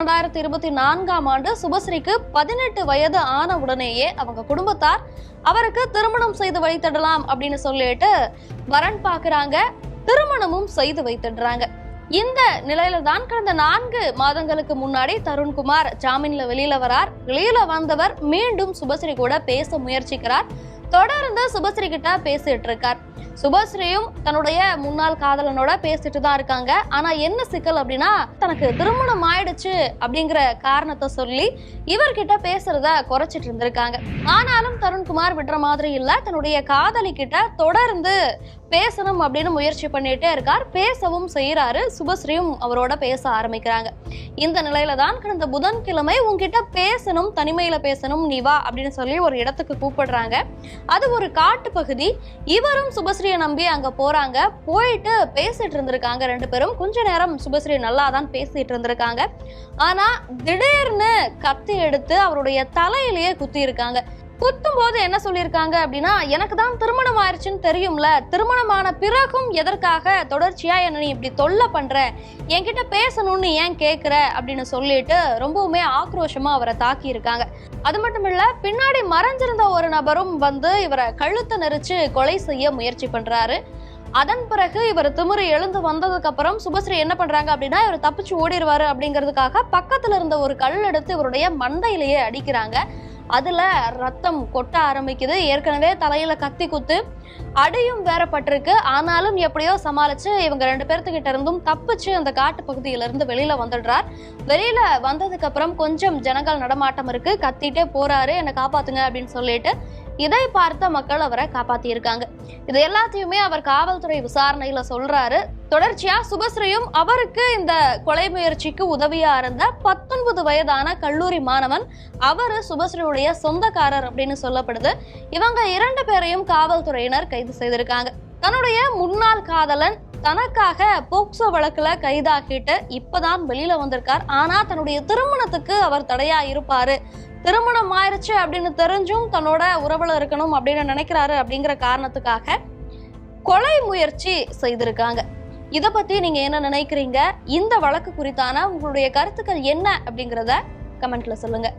2024ஆம் ஆண்டு சுபஸ்ரீக்கு 18 வயது ஆன உடனேயே அவங்க குடும்பத்தார் அவருக்கு திருமணம் செய்து வைத்திடலாம் அப்படின்னு சொல்லிட்டு வரன் பாக்குறாங்க. திருமணமும் செய்து வைத்திடுறாங்க. இந்த நிலையில தான் கடந்த 4 மாதங்களுக்கு முன்னாடி தருண்குமார் ஜாமீன்ல வெளியில வரார். வெளியில வந்தவர் மீண்டும் சுபஸ்ரீ கூட பேச முயற்சிக்கிறார். தொடர்ந்து சுபஸ்ரீ கிட்ட பேசிட்டு இருக்கார். சுபஸ்ரீயும் தன்னுடைய முன்னாள் காதலனோட பேசிட்டு தான் இருக்காங்க. ஆனா என்ன சிக்கல் அப்படின்னா, தனக்கு திருமணம் ஆயிடுச்சு அப்படிங்கிற காரணத்தை சொல்லி இவர்கிட்ட பேசுறத குறைச்சிட்டு இருந்திருக்காங்க. ஆனாலும் தருண்குமார் விடுற மாதிரி இல்ல. தன்னுடைய காதலி கிட்ட தொடர்ந்து பேசணும் அப்படின்னு முயற்சி பண்ணிட்டே இருக்கார். பேசவும் செய்யறாரு. சுபஸ்ரீயும் அவரோட பேச ஆரம்பிக்கிறாங்க. இந்த நிலையில தான் கடந்த புதன்கிழமை உங்ககிட்ட பேசணும், தனிமையில பேசணும், நீ வா அப்படின்னு சொல்லி ஒரு இடத்துக்கு கூப்பிடுறாங்க. அது ஒரு காட்டு பகுதி. இவரும் சுபஸ்ரீயை நம்பி அங்க போறாங்க. போயிட்டு பேசிட்டு இருந்திருக்காங்க. 2 பேரும் கொஞ்ச நேரம் சுபஸ்ரீ நல்லா தான் பேசிட்டு இருந்திருக்காங்க. ஆனா திடீர்னு கத்தி எடுத்து அவருடைய தலையிலேயே குத்தி இருக்காங்க. குத்தும் போது என்ன சொல்லியிருக்காங்க அப்படின்னா, எனக்கு தான் திருமணம் ஆயிடுச்சுன்னு தெரியும்ல, திருமணமான பிறகும் எதற்காக தொடர்ச்சியா என்ன நீ இப்படி தொல்லை பண்ற, என்கிட்ட பேசணும்னு ஏன் கேட்குற அப்படின்னு சொல்லிட்டு ரொம்பவுமே ஆக்ரோஷமா அவரை தாக்கி இருக்காங்க. அது மட்டும் இல்ல, பின்னாடி மறைஞ்சிருந்த ஒரு நபரும் வந்து இவரை கழுத்தை நெரிச்சு கொலை செய்ய முயற்சி பண்றாரு. அதன் பிறகு இவர் திமிரு எழுந்து வந்ததுக்கு அப்புறம் சுபஸ்ரீ என்ன பண்றாங்க அப்படின்னா, இவர் தப்பிச்சு ஓடிடுவாரு அப்படிங்கிறதுக்காக பக்கத்துல இருந்த ஒரு கல் எடுத்து இவருடைய மண்டையிலேயே அடிக்கிறாங்க. அதுல ரத்தம் கொட்ட ஆரம்பிக்குது. ஏற்கனவே தலையில கத்தி குத்து அடியும் வேற பட்டிருக்கு. ஆனாலும் எப்படியோ சமாளிச்சு இவங்க 2 பேர்த்துக்கிட்ட இருந்தும் தப்பிச்சு அந்த காட்டு பகுதியில இருந்து வெளியில வந்துடுறார். வெளியில வந்ததுக்கு அப்புறம் கொஞ்சம் ஜனங்கள் நடமாட்டம் இருக்கு. கத்திட்டே போறாரு, என்னை காப்பாத்துங்க அப்படின்னு சொல்லிட்டு. இதை பார்த்த மக்கள் அவரை காப்பாத்தி இருக்காங்க. இது எல்லாத்தையுமே அவர் காவல்துறை விசாரணையில சொல்றாரு. தொடர்ச்சியா சுபஸ்ரீயும் அவருக்கு இந்த கொலை முயற்சிக்கு உதவியா இருந்த 19 வயதான கல்லூரி மாணவன், அவரு சுபஸ்ரீயுடைய சொந்தக்காரர் அப்படின்னு சொல்லப்படுது. இவங்க 2 பேரையும் காவல்துறையினர் கைது செய்திருக்காங்க. தன்னுடைய முன்னாள் காதலன் தனக்காக போக்சோ வழக்குல கைதாகிட்டு இப்பதான் வெளியில வந்திருக்கார். ஆனா தன்னுடைய திருமணத்துக்கு அவர் தடையா இருப்பாரு, திருமணம் ஆயிருச்சு அப்படின்னு தெரிஞ்சும் தன்னோட உறவுல இருக்கணும் அப்படின்னு நினைக்கிறாரு அப்படிங்கிற காரணத்துக்காக கொலை முயற்சி செய்திருக்காங்க. இத பத்தி நீங்க என்ன நினைக்கிறீங்க? இந்த வழக்கு குறித்தான உங்களுடைய கருத்துக்கள் என்ன அப்படிங்கறத கமெண்ட்ல சொல்லுங்க.